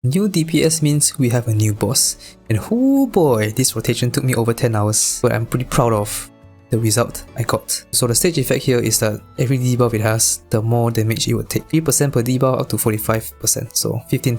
New DPS means we have a new boss, and oh boy, this rotation took me over 10 hours, but I'm pretty proud of the result I got. So the stage effect here is that every debuff it has, the more damage it would take. 3% per debuff up to 45%, so 15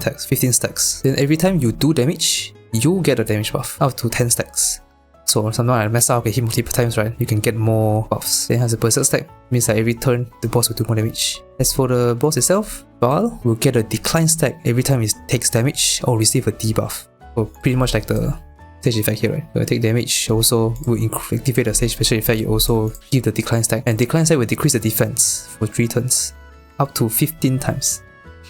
stacks. Then every time you do damage, you get a damage buff up to 10 stacks. So sometimes like Messa can hit multiple times, right? You can get more buffs. Then it has a berserk stack, means that every turn the boss will do more damage. As for the boss itself, Baal will get a decline stack every time it takes damage or receive a debuff. So pretty much like the stage effect here, right? When you take damage, also will activate the stage special effect, you also give the decline stack. And decline stack will decrease the defense for 3 turns, up to 15 times.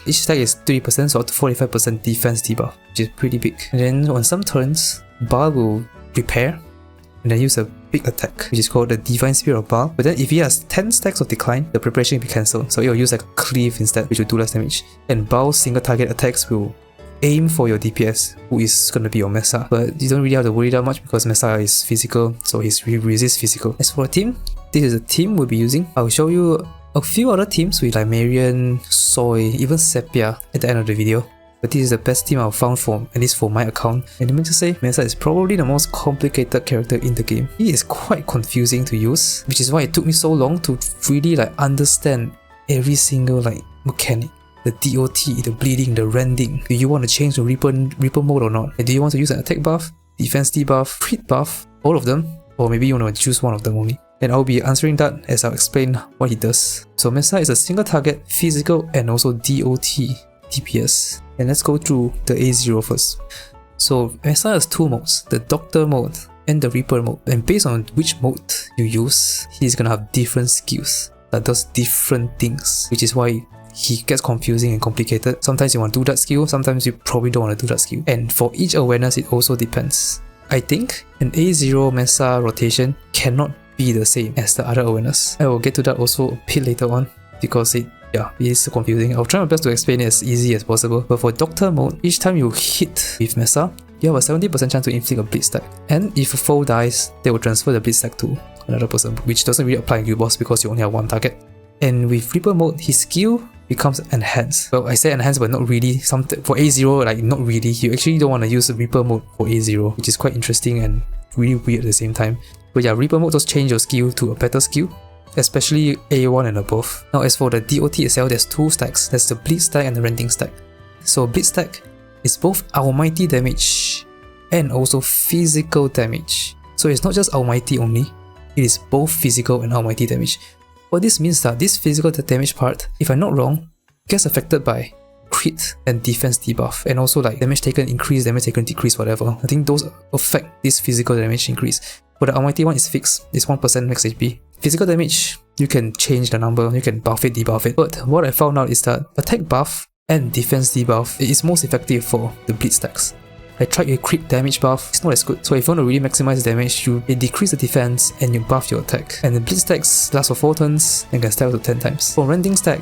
Each stack is 3%, so up to 45% defense debuff, which is pretty big. And then on some turns, Baal will prepare and then use a big attack, which is called the Divine Spear of Baal. But then if he has 10 stacks of decline, the preparation will be cancelled, so it will use like a cleave instead, which will do less damage. And Baal's single target attacks will aim for your DPS, who is going to be your Messa. But you don't really have to worry that much because Messa is physical, so he resists physical. As for a team, this is a team we'll be using. I'll show you a few other teams with like Marion, Soy, even Sepia at the end of the video. But this is the best team I've found for, at least for my account. And let me just say, Messa is probably the most complicated character in the game. He is quite confusing to use, which is why it took me so long to really like understand every single like mechanic. The DOT, the bleeding, the rending. Do you want to change the Reaper mode or not? And do you want to use an attack buff, defense debuff, crit buff, all of them? Or maybe you want to choose one of them only. And I'll be answering that as I'll explain what he does. So Messa is a single target, physical and also DOT DPS. And let's go through the A0 first. So Messa has 2 modes, the Doctor mode and the Reaper mode. And based on which mode you use, he's gonna have different skills that does different things, which is why he gets confusing and complicated. Sometimes you want to do that skill, sometimes you probably don't want to do that skill. And for each awareness, it also depends. I think an A0 Messa rotation cannot be the same as the other awareness. I will get to that also a bit later on because it is confusing. I'll try my best to explain it as easy as possible. But for Doctor mode, each time you hit with Messa, you have a 70% chance to inflict a bleed stack. And if a foe dies, they will transfer the bleed stack to another person, which doesn't really apply in Guild Boss because you only have one target. And with Reaper mode, his skill becomes enhanced. Well, I say enhanced, but not really. For A0, like not really. You actually don't want to use Reaper mode for A0, which is quite interesting and really weird at the same time. But yeah, Reaper mode does change your skill to a better skill, especially A1 and above. Now as for the DOT itself, there's 2 stacks. There's the bleed stack and the rending stack. So bleed stack is both almighty damage and also physical damage. So it's not just almighty only, it is both physical and almighty damage. What this means that this physical damage part, if I'm not wrong, gets affected by crit and defense debuff, and also like damage taken increase, damage taken decrease, whatever. I think those affect this physical damage increase. But the almighty one is fixed, it's 1% max HP. Physical damage, you can change the number, you can buff it, debuff it. But what I found out is that attack buff and defense debuff is most effective for the bleed stacks. I tried a crit damage buff, it's not as good. So if you want to really maximize damage, you decrease the defense and you buff your attack. And the bleed stacks last for 4 turns and can stack up to 10 times. For rending stack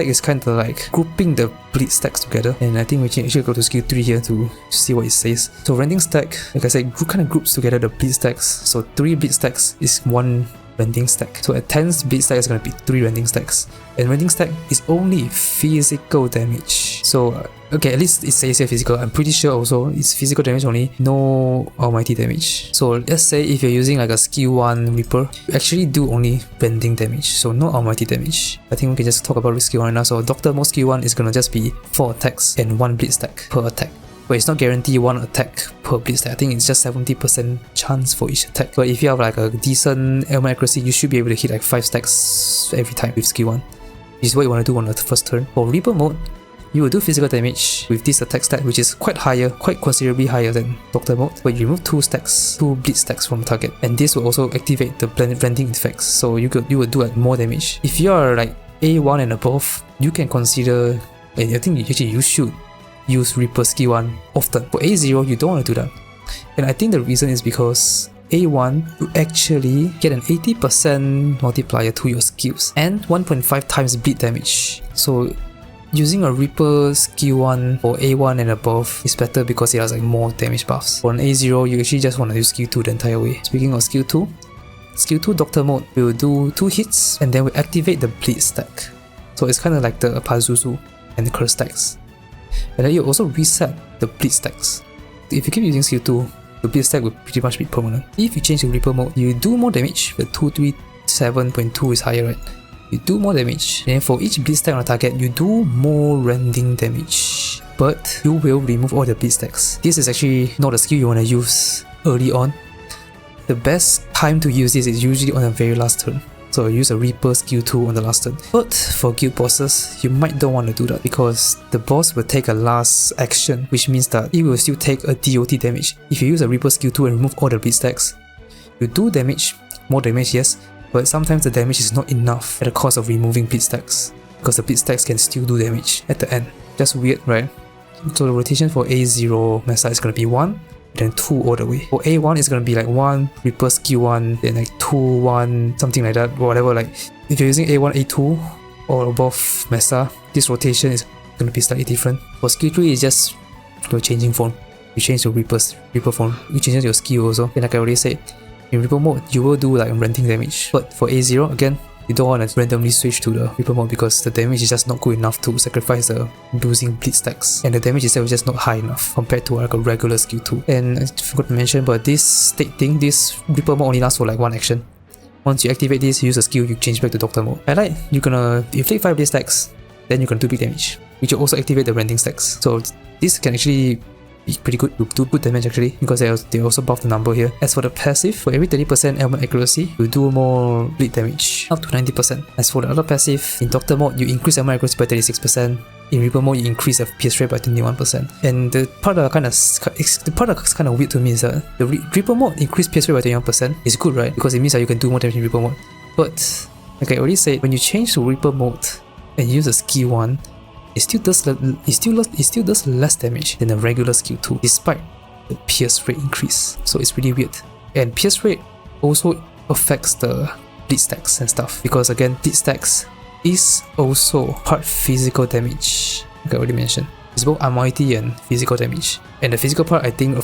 is kind of like grouping the bleed stacks together. And I think we can actually go to skill 3 here to see what it says. So rending stack, like I said, kind of groups together the bleed stacks. So 3 bleed stacks is 1 rending stack. So a 10 bleed stack is going to be 3 rending stacks. And rending stack is only physical damage. So okay, at least it says here physical. I'm pretty sure also it's physical damage only, no almighty damage. So let's say if you're using like a skill 1 Reaper, you actually do only rending damage, so no almighty damage. I think we can just talk about skill 1 right now. So Doctor mode skill 1 is gonna just be 4 attacks and 1 bleed stack per attack. But it's not guaranteed 1 attack per bleed stack. I think it's just 70% chance for each attack. But if you have like a decent element accuracy, you should be able to hit like 5 stacks every time with skill 1. This is what you want to do on the first turn. For Reaper mode, you will do physical damage with this attack stat, which is quite considerably higher than Doctor mode, but you remove 2 bleed stacks from the target, and this will also activate the blending effects, so you will do like more damage. If you are like A1 and above, you can consider, and I think you should use Reaper skill 1 often. For A0, you don't want to do that, and I think the reason is because A1, you actually get an 80% multiplier to your skills and 1.5 times bleed damage. So using a Reaper skill 1 for A1 and above is better because it has like more damage buffs. For an A0, you actually just want to use skill 2 the entire way. Speaking of skill 2, skill 2 Doctor mode will do 2 hits and then will activate the bleed stack. So it's kind of like the Pazuzu and the curse stacks. And then you also reset the bleed stacks. If you keep using skill 2, the bleed stack will pretty much be permanent. If you change to Reaper mode, you do more damage. The 237.2 is higher, right? You do more damage. And for each bleed stack on a target, you do more rending damage. But you will remove all the bleed stacks. This is actually not a skill you want to use early on. The best time to use this is usually on the very last turn. So use a Reaper skill 2 on the last turn. But for guild bosses, you might don't want to do that because the boss will take a last action, which means that it will still take a DOT damage. If you use a Reaper skill 2 and remove all the bleed stacks, you do damage, more damage yes, but sometimes the damage is not enough at the cost of removing bleed stacks, because the bleed stacks can still do damage at the end. Just weird, right? So the rotation for A0 MESSA is going to be 1, then 2 all the way. For A1 it's going to be like 1, Reaper skill 1, then like 2, 1, something like that, whatever. Like if you're using A1, A2 or above MESSA, this rotation is going to be slightly different. For skill 3 it's just you're changing form. You change to Reaper form. You change your skill also. And like I already said, in Reaper mode you will do like rending damage. But for A0 again, you don't want to randomly switch to the Reaper mode because the damage is just not good enough to sacrifice the losing bleed stacks. And the damage itself is just not high enough compared to like a regular skill 2. And I forgot to mention, but this state thing, this Reaper mode only lasts for like one action. Once you activate this, use a skill, you change back to Doctor mode. Highlight, you're gonna inflict 5 bleed stacks, then you can do big damage, which will also activate the rending stacks. So this can actually be pretty good, you do good damage actually, because they also buff the number here. As for the passive, for every 30% element accuracy, you do more bleed damage, up to 90%. As for the other passive, in Doctor mode, you increase element accuracy by 36%. In Reaper mode, you increase the pierce rate by 21%. And the part that's kind of weird to me is that the Reaper mode increase pierce rate by 21% is good, right? Because it means that you can do more damage in Reaper mode. But like I already said, when you change to Reaper mode and use a skill 1, it still does less damage than a regular skill 2, despite the pierce rate increase. So it's really weird. And pierce rate also affects the bleed stacks and stuff, because again, bleed stacks is also part physical damage, like I already mentioned. It's both armority and physical damage. And the physical part I think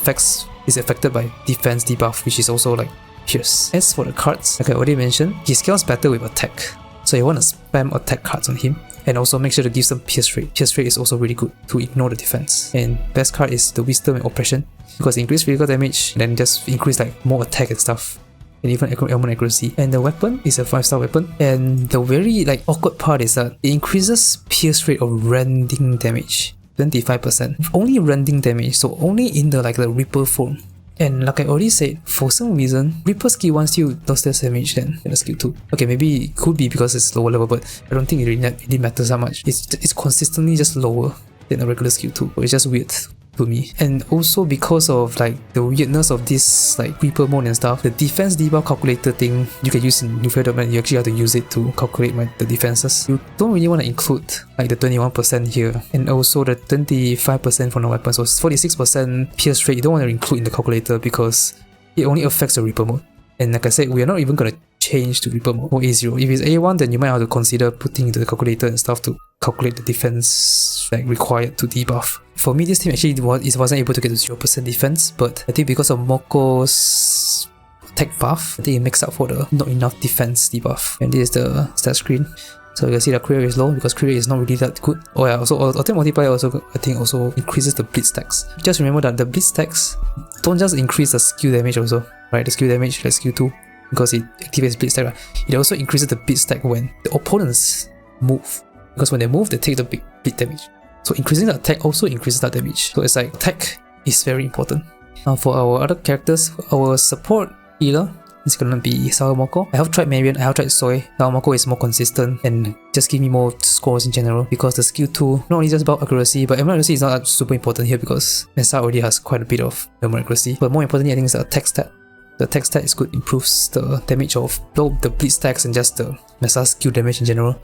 is affected by defense debuff, which is also like pierce. As for the cards, like I already mentioned, he scales better with attack. So you want to spam attack cards on him. And also make sure to give some pierce rate. Pierce rate is also really good to ignore the defense. And best card is the Wisdom and Oppression, because it increase physical damage, then just increase like more attack and stuff, and even element accuracy. And the weapon is a 5-star weapon. And the very like awkward part is that it increases pierce rate of rending damage 25%. Only rending damage, so only in the like the Reaper form. And like I already said, for some reason, Reaper skill 1 still does less damage than the skill 2. Okay, maybe it could be because it's lower level, but I don't think it really matters that much. It's consistently just lower than a regular skill 2. So it's just weird to me. And also because of like the weirdness of this like Reaper mode and stuff, the defense debuff calculator thing you can use in Nuclear Domain, you actually have to use it to calculate the defenses. You don't really want to include like the 21% here, and also the 25% from the weapon. So 46% pierce rate you don't want to include in the calculator because it only affects the Reaper mode. And like I said, we are not even going to change to Reaper mode or A0. If it's A1, then you might have to consider putting into the calculator and stuff to calculate the defense like required to debuff. For me, this team actually wasn't able to get to 0% defense, but I think because of Moko's attack buff, I think it makes up for the not enough defense debuff. And this is the stat screen. So you can see the crit rate is low because crit rate is not really that good. Oh yeah, also attack multiplier also I think also increases the bleed stacks. Just remember that the bleed stacks don't just increase the skill damage also, right? The skill damage like skill 2, because it activates bleed stack, right? It also increases the bleed stack when the opponents move, because when they move they take the big bleed damage. So increasing the attack also increases that damage. So it's like attack is very important. Now for our other characters, our support healer is gonna be Sawamoko. I have tried Marion, I have tried Soy. Sawamoko is more consistent and just give me more scores in general, because the skill 2 not only just about accuracy, but element accuracy is not super important here because MESSA already has quite a bit of element accuracy. But more importantly, I think it's the attack stat. The attack stat is good, improves the damage of both the bleed stacks and just the MESSA skill damage in general.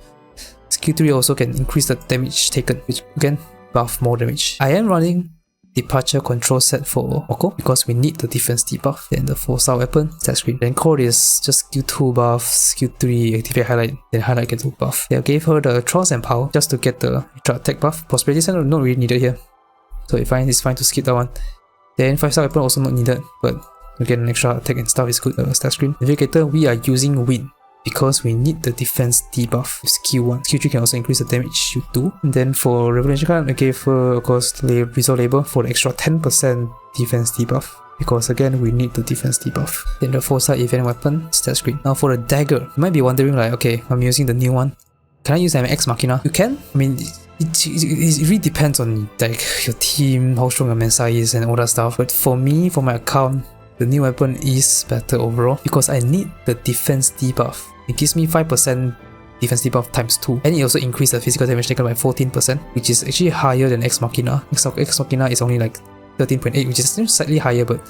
Skill 3 also can increase the damage taken, which again buff more damage. I am running departure control set for Moko because we need the defense debuff. Then the 4-star weapon, stat screen. Then core is just skill 2 buff, skill 3 activate highlight, then highlight gets buff. They gave her the Trust and Power just to get the extra attack buff. Prosperity Center not really needed here, so it's fine to skip that one. Then 5-star weapon also not needed, but again an extra attack and stuff is good. Stat screen. Navigator, we are using Wind because we need the defense debuff with skill 1. Skill 3 can also increase the damage you do. And then for Revelation card, I gave her, of course, Resolve Labor for the extra 10% defense debuff, because again, we need the defense debuff. Then the Foresight event weapon, stat screen. Now for the Dagger, you might be wondering like, okay, I'm using the new one. Can I use an Ex Machina? You can. I mean, it really depends on like your team, how strong your Mensa is and all that stuff. But for me, for my account, the new weapon is better overall because I need the defense debuff. It gives me 5% defense debuff times 2, and it also increased the physical damage taken by 14%, which is actually higher than Ex Machina. Ex Machina is only like 13.8, which is still slightly higher, but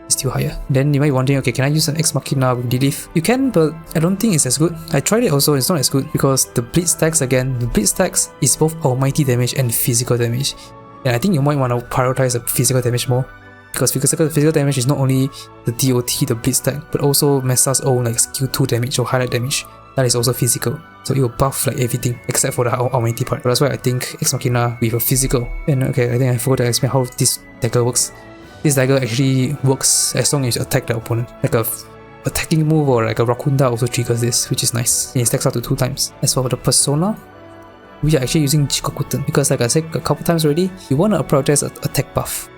it's still higher. Then you might be wondering, okay, can I use an Ex Machina with Relief? You can, but I don't think it's as good. I tried it also, it's not as good because the bleed stacks, again, the bleed stacks is both almighty damage and physical damage. And I think you might want to prioritize the physical damage more, because physical damage is not only the DOT, the bleed stack, but also Messa's own like skill 2 damage or highlight damage. That is also physical. So it will buff like everything except for the almighty part. But that's why I think Ex Machina with a physical. And okay, I think I forgot to explain how this dagger works. This dagger actually works as long as you attack the opponent. Like a attacking move or like a Rakunda also triggers this, which is nice. And it stacks up to 2 times. As for the persona, we are actually using Jikokuten because like I said a couple times already, you want to prioritize attack buff.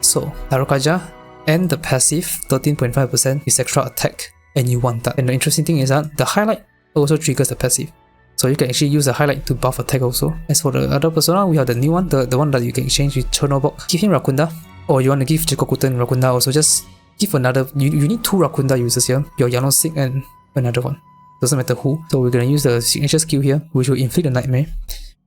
So Tarokaja and the passive 13.5% is extra attack, and you want that. And the interesting thing is that the highlight also triggers the passive. So you can actually use the highlight to buff attack also. As for the other persona, we have the new one, the one that you can exchange with Chernobog. Give him Rakunda, or you want to give Jikokuten Rakunda also, just give another. You need 2 Rakunda users here, your Yanosik and another one. Doesn't matter who. So we're gonna use the signature skill here, which will inflict the Nightmare.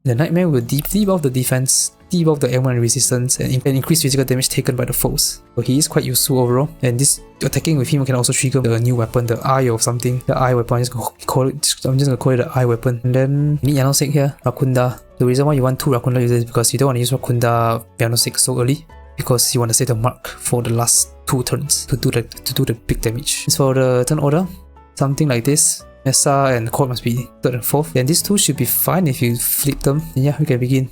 The Nightmare will debuff the defense, debuff the M1 resistance, and increase physical damage taken by the foes. So he is quite useful overall, and this attacking with him can also trigger the new weapon, the Eye of something. The Eye weapon, I'm just gonna call it the Eye weapon. And then you need Yanosek here, Rakunda. The reason why you want 2 Rakunda users is because you don't want to use Rakunda Yanosek so early, because you want to save the mark for the last 2 turns to do the big damage. As for the turn order, something like this. Messa and Court must be 3rd and 4th. And these 2 should be fine if you flip them. And yeah, we can begin.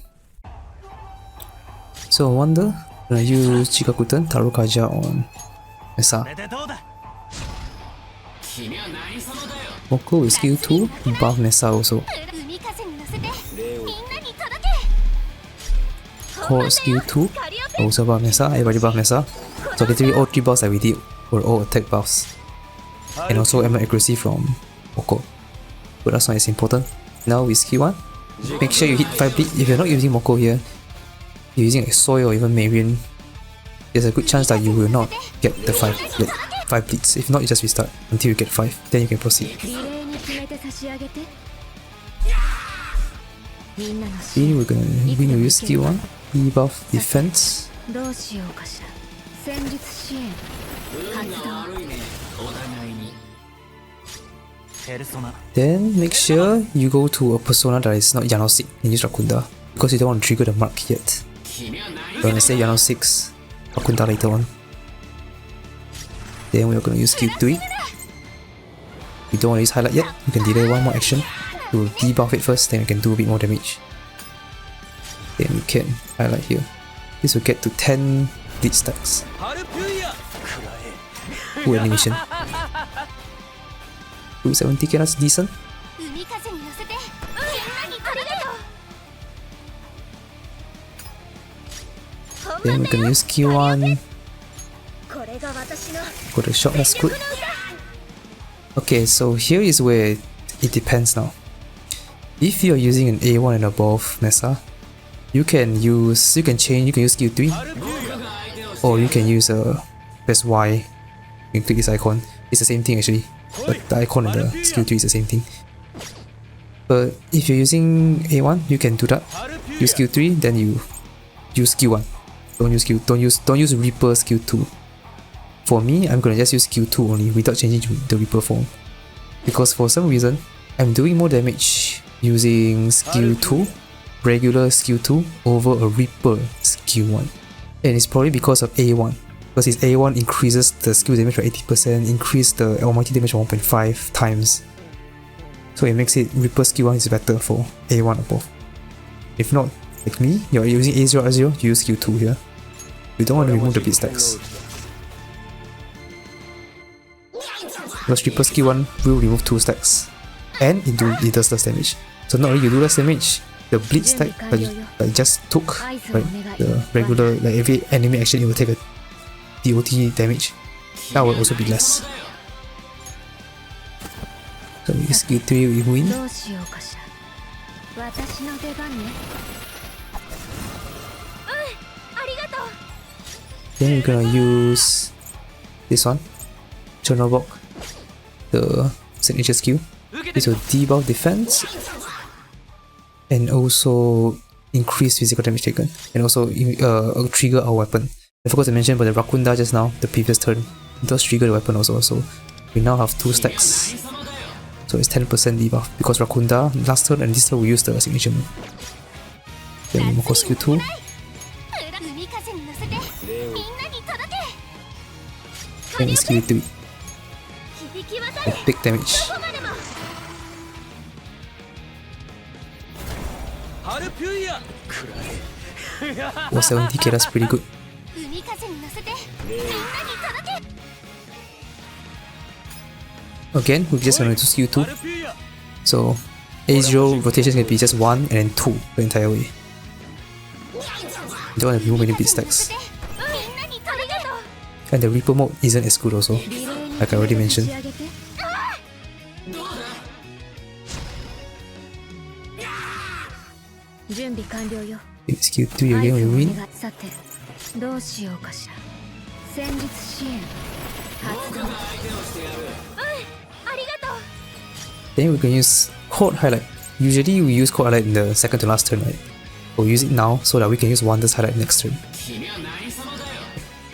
So Wonder, I'm gonna use Jikokuten, Tarokaja on Messa. Moko with skill 2, buff Messa also. Court skill 2, also buff Messa, everybody buff Messa. So literally all 3 buffs that we did were all attack buffs. And also M1 accuracy from Moko, but that's not as important. Now with skill 1, make sure you hit 5 bleed. If you're not using Moko here, you're using like Soy or even Marion, there's a good chance that you will not get the 5 bleeds. If not, you just restart until you get 5, then you can proceed. We're gonna use skill 1, debuff defense. Then make sure you go to a persona that is not Yanosik and use Rakunda, because you don't want to trigger the mark yet. We're gonna say Yanosik, Rakunda later on. Then we're gonna use skill 3. You don't want to use highlight yet, you can delay 1 more action to debuff it first, then you can do a bit more damage. Then we can highlight here. This will get to 10 bleed stacks. Full animation. 270k, that's decent. Then we're gonna use skill 1. Got the shot, that's good. Okay, so here is where it depends now. If you're using an A1 and above Messa, you can use skill 3, or you can use press Y. You can click this icon. It's the same thing actually. But the icon and the skill 3 is the same thing. But if you're using A1, you can do that. Use skill 3, then you use skill 1. Don't use Reaper skill 2. For me, I'm gonna just use skill 2 only without changing to the Reaper form. Because for some reason, I'm doing more damage using skill 2, regular skill 2, over a Reaper skill 1. And it's probably because of A1. Because his A1 increases the skill damage by 80%, increase the almighty damage by 1.5 times. So it makes it Reaper skill 1 is better for A1 above. If not, like me, you're using A0 R0, you use skill 2 here. You don't want to remove the bleed stacks. Because triple skill 1 will remove 2 stacks. And it does less damage. So not only you do less damage, the bleed stack that you just took, right? The regular, like every enemy action, it will take a DOT damage. That will also be less. So with skill 3 we win. Then we're gonna use this one, Chernobog, the signature skill. This will debuff defense and also increase physical damage taken, and also trigger our weapon. I forgot to mention about the Rakunda just now, the previous turn. It does trigger the weapon also, so we now have 2 stacks. So it's 10% debuff because Rakunda last turn and this turn we use the signature move. Then Moko skill 2. And skill 3. Big damage. Oh, 70k, that's pretty good. Again, we're just going to skill 2. So A0 rotation is going to be just 1 and then 2 the entire way. You don't want to remove any beat stacks. And the Reaper mode isn't as good also, like I already mentioned. Skill 3 again, we win. Then we can use Chord Highlight. Usually we use Chord Highlight in the second to last turn, right? We'll use it now so that we can use Wonders Highlight next turn.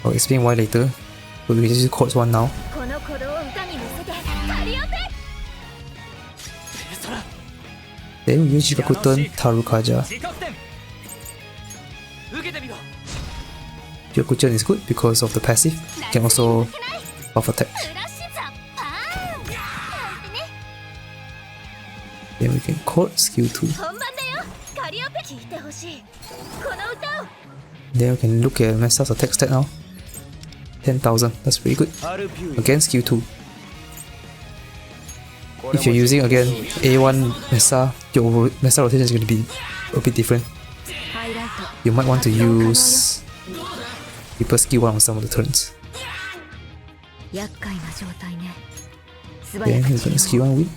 I'll explain why later, but we just use Chords 1 now. Then we use Jigakuten Tarukaja. Jigakuten is good because of the passive. You can also buff attack. Then we can Chord skill 2. Then we can look at Messa's attack stat now. 10,000, that's pretty good. Again, skill 2. If you're using again A1 Messa, your Messa rotation is going to be a bit different. You might want to use Reaper skill 1 on some of the turns. Then we're going to skill 1 win.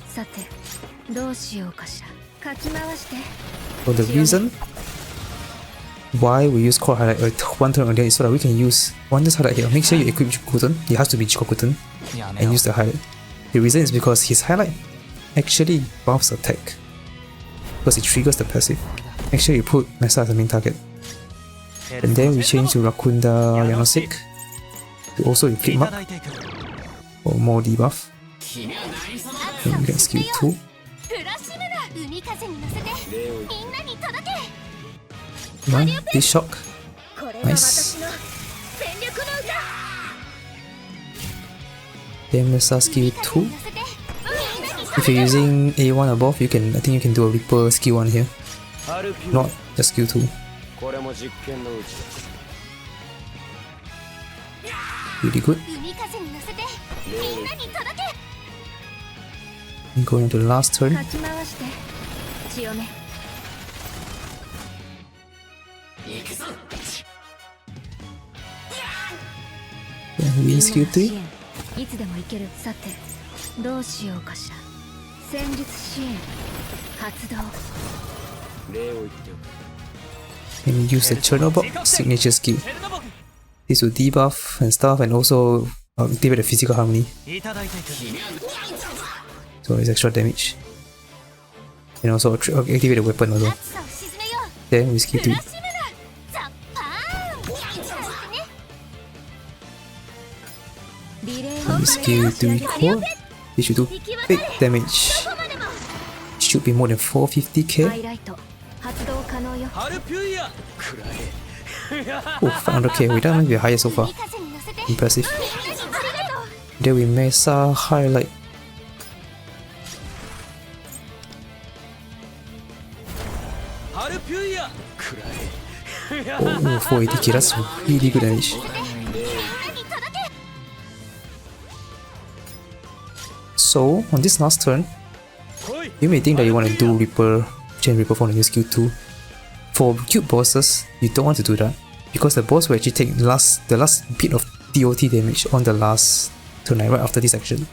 For the reason why we use Chord Highlight 1 turn earlier is so that we can use Wonders Highlight here. Make sure you equip Jigakuten, it has to be Jigakuten, and use the highlight. The reason is because his highlight actually buffs attack, because it triggers the passive. Make sure you put Messa as the main target. And then we change to Rakunda Yanosik to also inflict mark for more debuff. Then we get skill 2. One, this shock. Nice. Then Messa skill 2. If you're using A1 above, I think you can do a Reaper skill 1 here. Not just skill 2. Really good. And going to the last turn. Then win skill 3. And use the Chernobog signature skill. This will debuff and stuff, and also activate the physical harmony. So it's extra damage. And also activate the weapon also. Then we skill 3. And we skill 3 core. This should do big damage. Should be more than 450k. Oh, 500k. We don't be higher so far. Impressive. Then we Messa Highlight. Oh, 480k. That's really good damage. So on this last turn, you may think that you want to do Reaper, Chain Reaper from the new skill 2. For cube bosses, you don't want to do that, because the boss will actually take the last bit of DOT damage on the last turn, right after this action.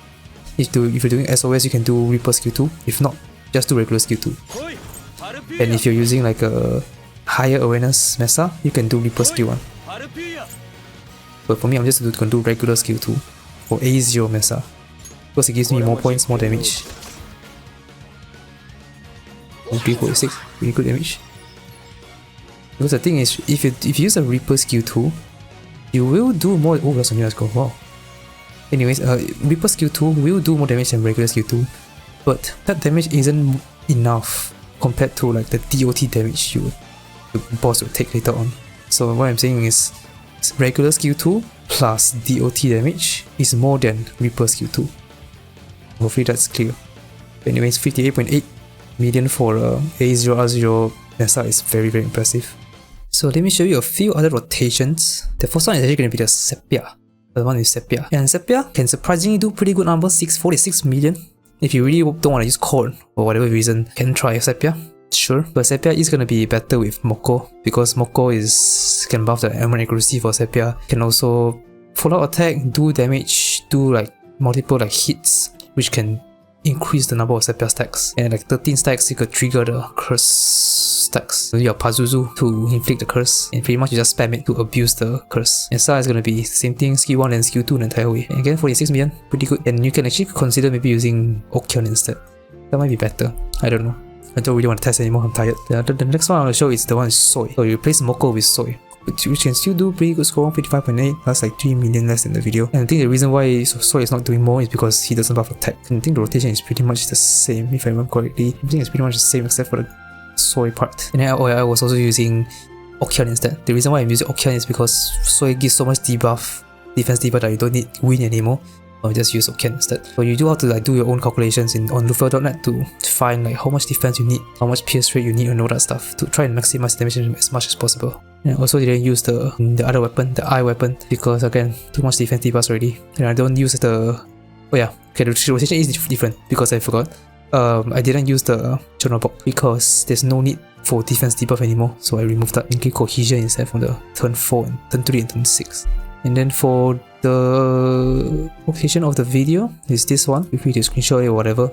If you're doing SOS, you can do Reaper skill 2. If not, just do regular skill 2. And if you're using like a higher awareness MESSA, you can do Reaper skill 1. But for me, I'm just going to do regular skill 2 for A0 MESSA, because it gives me more points, more damage. 346, really good damage. Because the thing is, if you use a Reaper skill 2, you will do more. Oh, that's a new score. Wow. Anyways, Reaper skill 2 will do more damage than regular skill 2, but that damage isn't enough compared to like the DOT damage the boss will take later on. So what I'm saying is, regular skill 2 plus DOT damage is more than Reaper skill 2. Hopefully that's clear. Anyways, 58.8 million for A0R0 MESSA is very impressive. So let me show you a few other rotations. The first one is actually going to be the Sepia. The one is Sepia. And Sepia can surprisingly do pretty good numbers, 646 million. If you really don't want to use Corn for whatever reason, can try Sepia. Sure, but Sepia is going to be better with Moko, because Moko can buff the armor accuracy for Sepia. Can also full out attack, do damage, do like multiple like hits, which can increase the number of Sepia stacks. And like 13 stacks, you could trigger the curse stacks. So your Pazuzu to inflict the curse, and pretty much you just spam it to abuse the curse. And Sa is going to be same thing, skill 1 and skill 2 the entire way. And again, 46 million, pretty good. And you can actually consider maybe using Okyon instead. That might be better, I don't know. I don't really want to test anymore, I'm tired. The next one I want to show is the one with Soy. So you replace Moko with Soy, which can still do pretty good score, 55.8, that's like 3 million less than the video. And I think the reason why Soy is not doing more is because he doesn't buff attack. And I think the rotation is pretty much the same, if I remember correctly. I think it's pretty much the same except for the Soy part. And then I was also using Okyon instead. The reason why I'm using Okyon is because Soy gives so much defense debuff that you don't need Win anymore. Or just use Okyon instead. So you do have to like do your own calculations on Lufel.net to find like how much defense you need, how much pierce rate you need, and all that stuff to try and maximize damage as much as possible. And also didn't use the other weapon, the eye weapon, because again, too much defense debuffs already. And I don't use the... Oh yeah, okay, the rotation is different because I forgot. I didn't use the Chonobok because there's no need for defense debuff anymore, so I removed that and gave cohesion instead from the turn 4 and turn 3 and turn 6. And then for the location of the video is this one. Feel free to screenshot it or whatever.